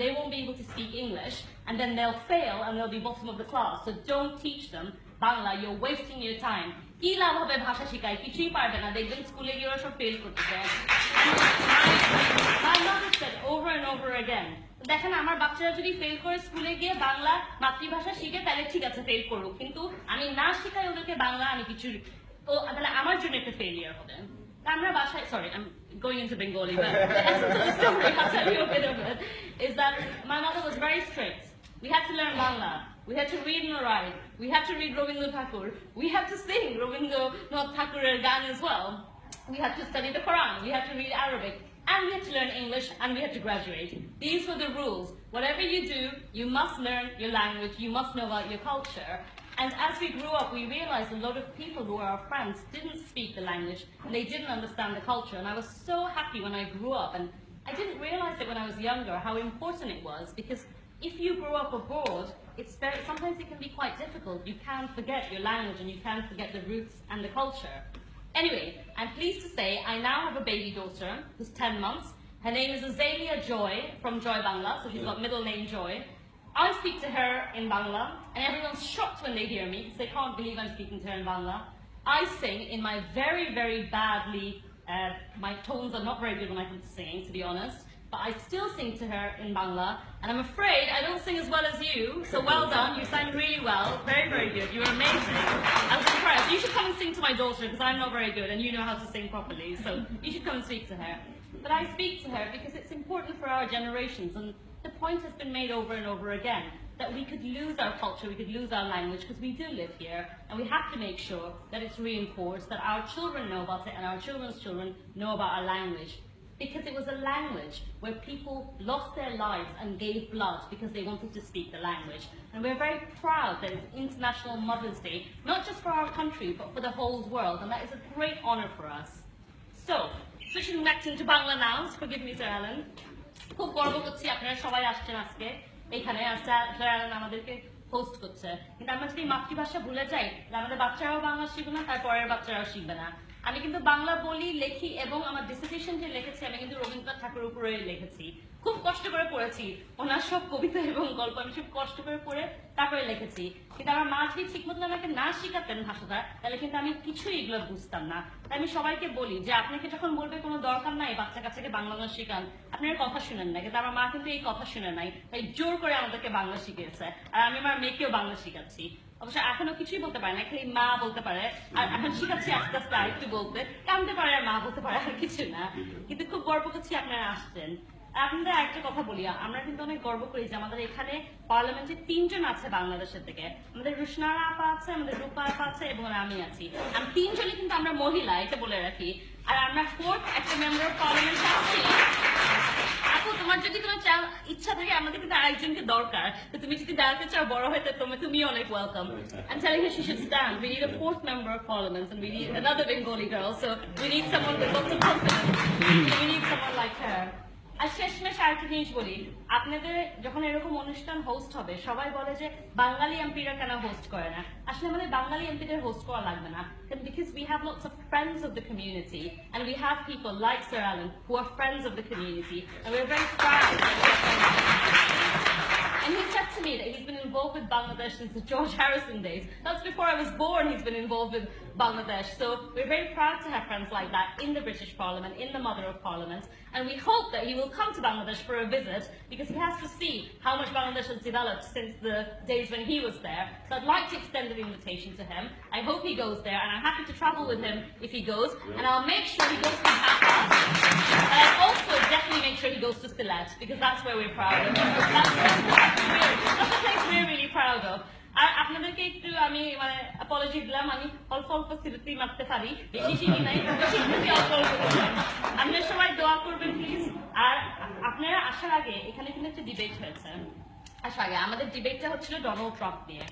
they won't be able to speak English, and then they'll fail and they'll be bottom of the class. So don't teach them Bangla, you're wasting your time. কি লাভ হবে ভাষা শিখায়, কিছুই পারবে না, দেখবেন স্কুলে গিয়ে ওরা সব ফেল করতেছে। My mother said over and over again, দেখেন আমার বাচ্চারা যদি ফেল করে স্কুলে গিয়ে বাংলা মাতৃভাষা শিখে তাহলে ঠিক আছে ফেল করুক, কিন্তু আমি না শিখাই ওদেরকে বাংলা, আমি কিছু তাহলে আমার জন্য একটা ফেলিয়ার হবে। আমরা বাসায়, sorry, I'm going into Bengali, but the essence of the story, I'll tell you a bit of it, is that my mother was very strict. We had to learn Bangla. We had to read and write. We had to read Rabindranath Tagore. We had to sing Rabindranath Tagore Gan as well. We had to study the Quran. We had to read Arabic. And we had to learn English, and we had to graduate. These were the rules. Whatever you do, you must learn your language. You must know about your culture. And as we grew up, we realized a lot of people who were our friends didn't speak the language, and they didn't understand the culture. And I was so happy when I grew up, and I didn't realize it when I was younger, how important it was, because if you grow up abroad, sometimes it can be quite difficult. You can forget your language, and you can forget the roots and the culture. Anyway, I'm pleased to say I now have a baby daughter who's 10 months. Her name is Azalea Joy from Joy Bangla, so she's got middle name Joy. I speak to her in Bangla, and everyone's shocked when they hear me because they can't believe I'm speaking to her in Bangla. I sing in my very, very badly, my tones are not very good when I come to singing, to be honest, but I still sing to her in Bangla, and I'm afraid I don't sing as well as you, so well done, you sang really well, very, very good, you were amazing. I was impressed. You should come and sing to my daughter because I'm not very good and you know how to sing properly, so you should come and speak to her. But I speak to her because it's important for our generations, and the point has been made over and over again that we could lose our culture, we could lose our language because we do live here, and we have to make sure that it's reinforced, that our children know about it and our children's children know about our language. Because it was a language where people lost their lives and gave blood because they wanted to speak the language. And we're very proud that it's International Mother's Day, not just for our country, but for the whole world, and that is a great honor for us. So, switching back into Bangla now, forgive me, Sir Alan. খুব গর্ব করছি আপনারা সবাই আসছেন আজকে এখানে, sir আলেন আমাদেরকে host করছে, কিন্তু আমরা যদি মাতৃভাষা ভুলে যাই আমাদের বাচ্চারাও বাংলা শিখবে না, তারপরের বাচ্চারাও শিখবে না। আমি কিন্তু বাংলা বলি, লেখি, এবং আমার ডিসিশন যে লিখেছি আমি কিন্তু রবীন্দ্রনাথ ঠাকুরের উপরে লিখেছি, খুব কষ্ট করে পড়েছি ওনার সব কবিতা এবং গল্প, আমি খুব কষ্ট করে পড়ে তারপরে লিখেছি। কিন্তু আমার মা যদি ঠিক মতো আমাকে না শিখাতেন ভাষাটা, তাহলে কিন্তু আমি কিছুই এগুলো বুঝতাম না। তাই আমি সবাইকে বলি যে আপনাকে যখন বলবে কোনো দরকার নাই বাচ্চা কাচ্চাকে বাংলা না শেখান, আপনার কথা শুনেন না, কিন্তু আমার মা কিন্তু এই কথা শুনে নাই, তাই জোর করে আমাদেরকে বাংলা শিখিয়েছে, আর আমি আমার মেয়েকেও বাংলা শিখাচ্ছি। অবশ্য এখনো কিছুই বলতে পারে না, খালি মা বলতে পারে, আর এখন শিখাচ্ছি আস্তে আস্তে আরেকটু বলতে, কানতে পারে আর মা বলতে পারে, আর কিছু না। কিন্তু খুব গর্ব করছি আপনারা আসছেন। আপনাদের একটা কথা বলি, আমরা কিন্তু অনেক গর্ব করি যে আমাদের এখানে পার্লামেন্টে 3 জন আছে বাংলাদেশের থেকে, আমাদের রুশনারা আপা আছে, আমাদের রূপা আপা আছে, এবং আমি আছি। আমি 3 জনই কিন্তু আমরা মহিলা, এটা বলে রাখি। আর আমরা 4th একটা মেম্বার অফ পার্লামেন্ট আছি। আপু তোমার যদি কোনো ইচ্ছা থাকে, আমাদের কিন্তু আরেকজনকে দরকার, তো তুমি যদি দাঁড়াতে চাও বড় হইতে, তুমি অনেক welcome. I'm telling her she should stand. We need a 4th member of parliament, and we need another Bengali girl, so we need someone with lots of confidence. We need someone like her. আর শেষমেশ আরেকটা জিনিস বলি, আপনাদের যখন এরকম অনুষ্ঠান host হবে সবাই বলে যে বাঙালি এমপিরা কেন হোস্ট করে না, আসলে আমাদের বাঙালি এমপিদের হোস্ট করা লাগবে না, because we have lots of friends of the community, and we have people like Sir Alan who are friends of the community, and we're very proud. And he said to me that he's been involved with Bangladesh since the George Harrison days. That's before I was born he's been involved with Bangladesh. So we're very proud to have friends like that in the British Parliament, in the Mother of Parliament. And we hope that he will come to Bangladesh for a visit, because he has to see how much Bangladesh has developed since the days when he was there. So I'd like to extend an invitation to him. I hope he goes there, and I'm happy to travel with him if he goes. And I'll make sure he goes to Dhaka. And I'll also definitely make sure he goes to Sylhet, because that's where we're proud of. That's a place we're really proud of. আর আপনাদেরকে একটু আমি মানে Apology দিলাম, আমি অল্প অল্প স্মৃতি মারতে পারি, বেশি শিখি নাই, অল্প অল্প করলাম। আপনারা সবাই দোয়া করবেন প্লিজ। আর আপনারা আসার আগে এখানে কিন্তু একটা ডিবেট হয়েছে, আসার আগে আমাদের ডিবেটটা হচ্ছিল ডোনাল্ড ট্রাম্প নিয়ে।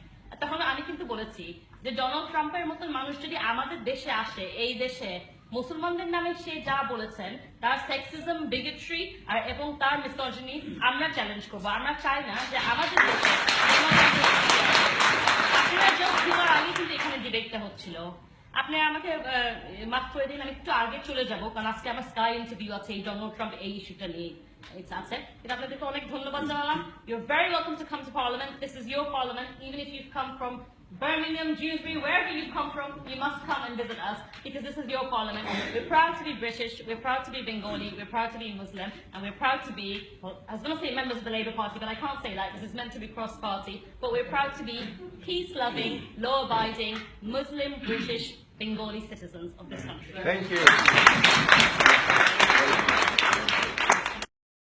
তখন আমি কিন্তু বলেছি যে ডোনাল্ড ট্রাম্পের মতন মানুষ যদি আমাদের দেশে আসে, এই দেশে মুসলমানদের নামে সে যা বলেছেন, তার সেক্সিজম, বিগেট্রি আর এবং তার মিসোজিনি আমরা চ্যালেঞ্জ করবো। আমরা চাই না যে আমাদের দেশে, আপনারা জাস্ট দুবার আগে কিন্তু এখানে ডিবেটটা হচ্ছিল। আপনি আমাকে মাফ করে দিন, আমি একটু আগে চলে যাবো, কারণ আজকে আমার স্কাই ইন্টারভিউ আছে এই ডোনাল্ড ট্রাম্প এই ইস্যুটা নিয়ে। It's upset. You're very welcome to come to Parliament. This is your Parliament. Even if you've come from Birmingham, Dewsbury, wherever you've come from, you must come and visit us because this is your Parliament. We're proud to be British, we're proud to be Bengali, we're proud to be Muslim, and we're proud to be, well, I was going to say members of the Labour Party, but I can't say that because it's meant to be cross-party, but we're proud to be peace-loving, law-abiding, Muslim, British, Bengali citizens of this country. Thank you.